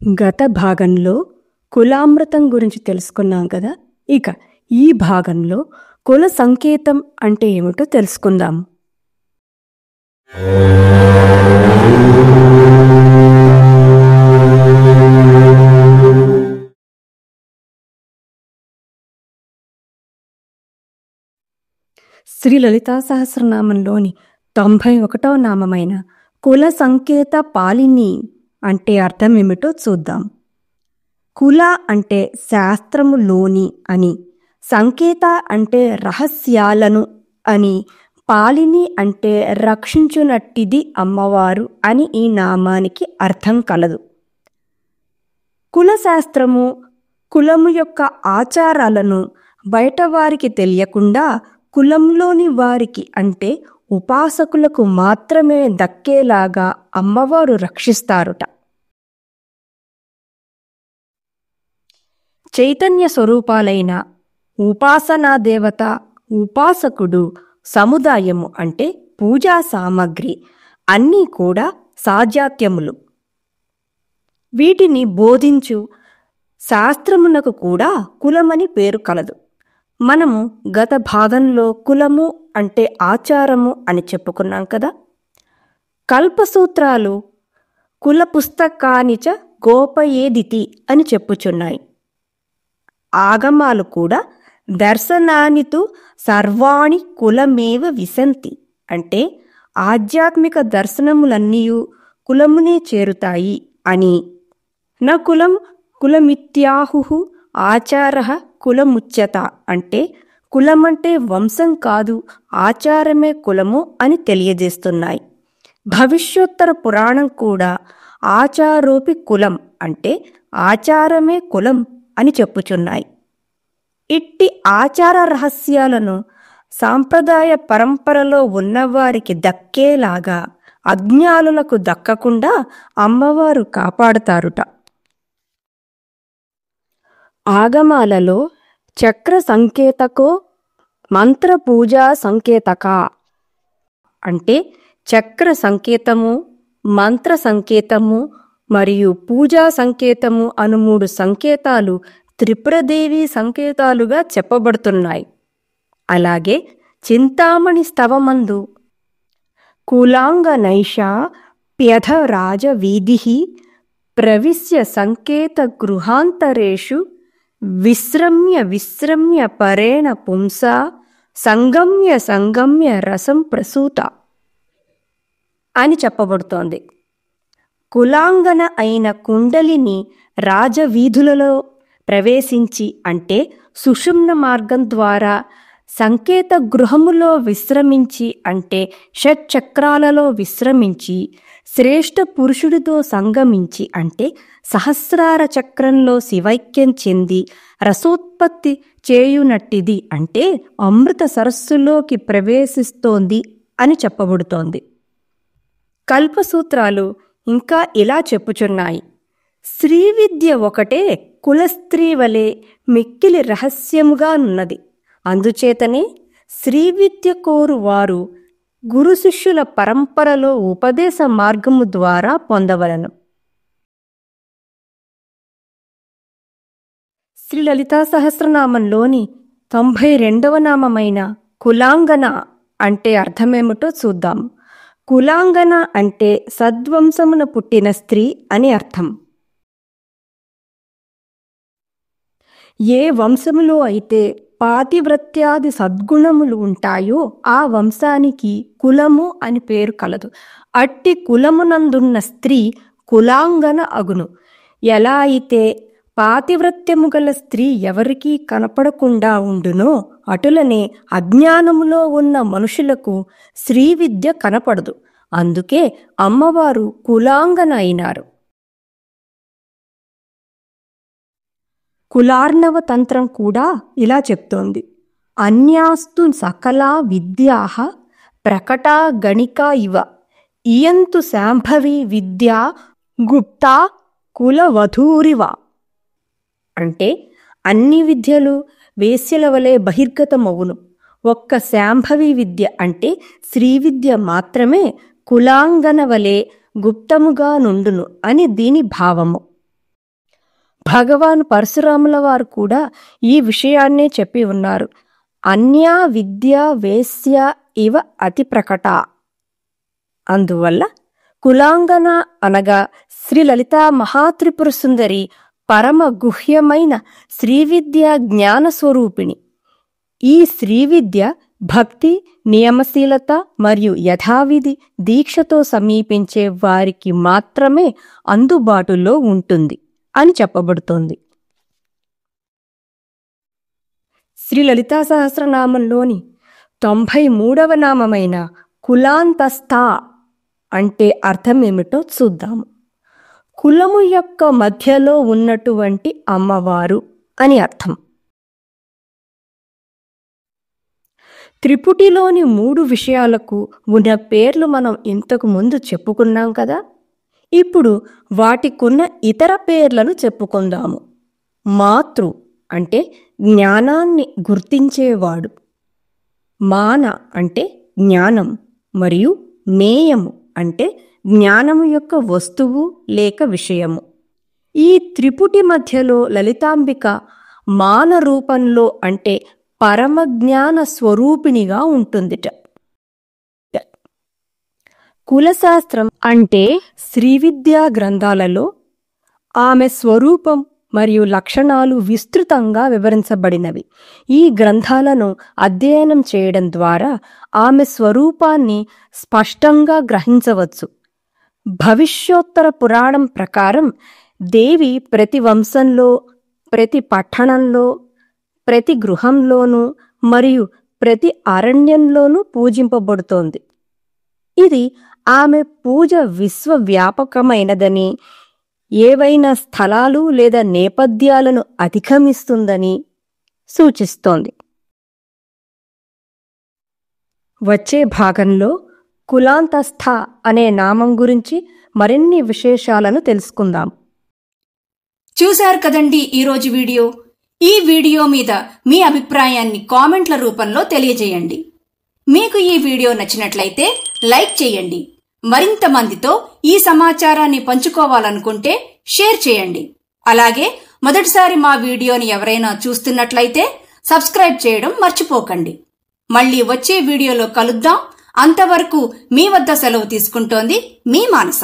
గత భాగంలో కులామృతం గురించి తెలుసుకున్నాం కదా. ఇక ఈ భాగంలో కుల సంకేతం అంటే ఏమిటో తెలుసుకుందాం. శ్రీ లలితా సహస్రనామంలోని 91వ నామమైన కుల సంకేత పాలిని అంటే అర్థం ఏమిటో చూద్దాం. కుల అంటే శాస్త్రములోని అని, సంకేత అంటే రహస్యాలను అని, పాలిని అంటే రక్షించునట్టిది అమ్మవారు అని ఈ నామానికి అర్థం కలదు. కులశాస్త్రము కులము యొక్క ఆచారాలను బయటవారికి తెలియకుండా కులంలోని వారికి అంటే ఉపాసకులకు మాత్రమే దక్కేలాగా అమ్మవారు రక్షిస్తారుట. చైతన్య స్వరూపాలైన ఉపాసనా దేవత, ఉపాసకుడు, సముదాయము అంటే పూజా సామగ్రి అన్నీ కూడా సాజాత్యములు. వీటిని బోధించు శాస్త్రమునకు కూడా కులమని పేరు కలదు. మనము గత భాగంలో కులము అంటే ఆచారము అని చెప్పుకున్నాం కదా. కల్పసూత్రాలు కుల పుస్తకానిచ గోపయేదితి అని చెప్పుచున్నాయి. ఆగమాలు కూడా దర్శనానితు సర్వాణి కులమేవ విశంతి అంటే ఆధ్యాత్మిక దర్శనములన్నీయు కులమునే చేరుతాయి అని. న కులం కులమిత్యాహు ఆచారః కులముచ్యత అంటే కులమంటే వంశం కాదు, ఆచారమే కులము అని తెలియజేస్తున్నాయి. భవిష్యోత్తర పురాణం కూడా ఆచారోపి కులం అంటే ఆచారమే కులం అని చెప్పుచున్నాయి. ఇట్టి ఆచార రహస్యాలను సాంప్రదాయ పరంపరలో ఉన్నవారికి దక్కేలాగా అజ్ఞానులకు దక్కకుండా అమ్మవారు కాపాడుతారుట. ఆగమాలలో చక్ర సంకేతకో మంత్ర పూజా సంకేతక అంటే చక్ర సంకేతము, మంత్ర సంకేతము మరియు పూజా సంకేతము అను 3 సంకేతాలు త్రిపురదేవి సంకేతాలుగా చెప్పబడుతున్నాయి. అలాగే చింతామణి స్తవమందు కులాంగనైషా ప్యధ రాజవీధిః ప్రవిశ్య సంకేత గృహాంతరేషు విశ్రమ్య విశ్రమ్య పరేణ పుంసా సంగమ్య సంగమ్య రసం ప్రసూత అని చెప్పబడుతోంది. కులాంగన అయిన కుండలిని రాజవీధులలో ప్రవేశించి అంటే సుషుమ్న మార్గం ద్వారా, సంకేత గృహములో విశ్రమించి అంటే షట్చక్రాలలో విశ్రమించి, శ్రేష్ఠ పురుషుడితో సంగమించి అంటే సహస్రార చక్రంలో శివైక్యం చెంది రసోత్పత్తి చేయునట్టిది అంటే అమృత సరస్సులోకి ప్రవేశిస్తోంది అని చెప్పబడుతోంది. కల్పసూత్రాలు ఇంకా ఇలా చెప్పుచున్నాయి. స్త్రీ విద్య ఒకటే కులస్త్రీ వలె మిక్కిలి రహస్యముగానున్నది. అందుచేతనే స్త్రీ విద్య కోరు వారు గురు శిష్యుల పరంపరలో ఉపదేశ మార్గము ద్వారా పొందవలను. శ్రీ లలితా సహస్రనామంలోని 92వ నామమైన కులాంగన అంటే అర్థమేమిటో చూద్దాం. కులాంగన అంటే సద్వంశమున పుట్టిన స్త్రీ అని అర్థం. ఏ వంశములో అయితే పాతివ్రత్యాది సద్గుణములు ఉంటాయో ఆ వంశానికి కులము అని పేరు కలదు. అట్టి కులమునందున్న స్త్రీ కులాంగన అగును. ఎలా అయితే పాతివ్రత్యము గల స్త్రీ ఎవరికీ కనపడకుండా ఉండునో అటులనే అజ్ఞానములో ఉన్న మనుషులకు స్త్రీ విద్య కనపడదు. అందుకే అమ్మవారు కులాంగన అయినారు. కులార్ణవ తంత్రం కూడా ఇలా చెప్తోంది. అన్యాస్తు సకలా విద్యాః ప్రకటా గణికా ఇవ ఇయంతు శాంభవి విద్యా గుప్తా కులవధూరివ అంటే అన్ని విద్యలు వేశ్యల వలె బహిర్గతమవును. ఒక్క శాంభవి విద్య అంటే స్త్రీ విద్య మాత్రమే కులాంగన వలె గుప్తముగా నుండును అని దీని భావము. భగవాన్ పరశురాముల వారు కూడా ఈ విషయాన్నే చెప్పి ఉన్నారు. అన్యా విద్య వేశ్య ఇవ అతి ప్రకట. అందువల్ల కులాంగన అనగా శ్రీ లలితా మహాత్రిపుర సుందరి పరమ గుహ్యమైన శ్రీవిద్య జ్ఞానస్వరూపిణి. ఈ శ్రీవిద్య భక్తి, నియమశీలత మరియు యథావిధి దీక్షతో సమీపించే వారికి మాత్రమే అందుబాటులో ఉంటుంది అని చెప్పబడుతోంది. శ్రీ లలితా సహస్రనామంలోని 93వ నామమైన కులాంతస్థ అంటే అర్థమేమిటో చూద్దాము. కులము యొక్క మధ్యలో ఉన్నటువంటి అమ్మవారు అని అర్థం. త్రిపుటిలోని 3 విషయాలకు ఉన్న పేర్లు మనం ఇంతకు ముందు చెప్పుకున్నాం కదా. ఇప్పుడు వాటికున్న ఇతర పేర్లను చెప్పుకుందాము. మాతృ అంటే జ్ఞానాన్ని గుర్తించేవాడు, మాన అంటే జ్ఞానం, మరియు మేయము అంటే జ్ఞానము యొక్క వస్తువు లేక విషయము. ఈ త్రిపుటి మధ్యలో లలితాంబిక మాన రూపంలో అంటే పరమజ్ఞాన స్వరూపిణిగా ఉంటుందిట. కులశాస్త్రం అంటే శ్రీవిద్యా గ్రంథాలలో ఆమె స్వరూపం మరియు లక్షణాలు విస్తృతంగా వివరించబడినవి. ఈ గ్రంథాలను అధ్యయనం చేయడం ద్వారా ఆమె స్వరూపాన్ని స్పష్టంగా గ్రహించవచ్చు. భవిష్యోత్తర పురాణం ప్రకారం దేవి ప్రతి వంశంలో, ప్రతి పట్టణంలో, ప్రతి గృహంలోనూ మరియు ప్రతి అరణ్యంలోనూ పూజింపబడుతోంది. ఇది ఆమె పూజ విశ్వవ్యాపకమైనదని, ఏవైనా స్థలాలు లేదా నేపథ్యాలను అధిగమిస్తుందని సూచిస్తోంది. వచ్చే భాగంలో కులాంతస్థ అనే నామం గురించి మరిన్ని విశేషాలను తెలుసుకుందాం. చూశారు కదండి ఈరోజు వీడియో. ఈ వీడియో మీద మీ అభిప్రాయాన్ని కామెంట్ల రూపంలో తెలియజేయండి. మీకు ఈ వీడియో నచ్చినట్లయితే లైక్ చేయండి. మరింత మందితో ఈ సమాచారాన్ని పంచుకోవాలనుకుంటే షేర్ చేయండి. అలాగే మొదటిసారి మా వీడియోని ఎవరైనా చూస్తున్నట్లయితే సబ్స్క్రైబ్ చేయడం మర్చిపోకండి. మళ్ళీ వచ్చే వీడియోలో కలుద్దాం. అంతవరకు మీ వద్ద సెలవు తీసుకుంటోంది మీ మానస.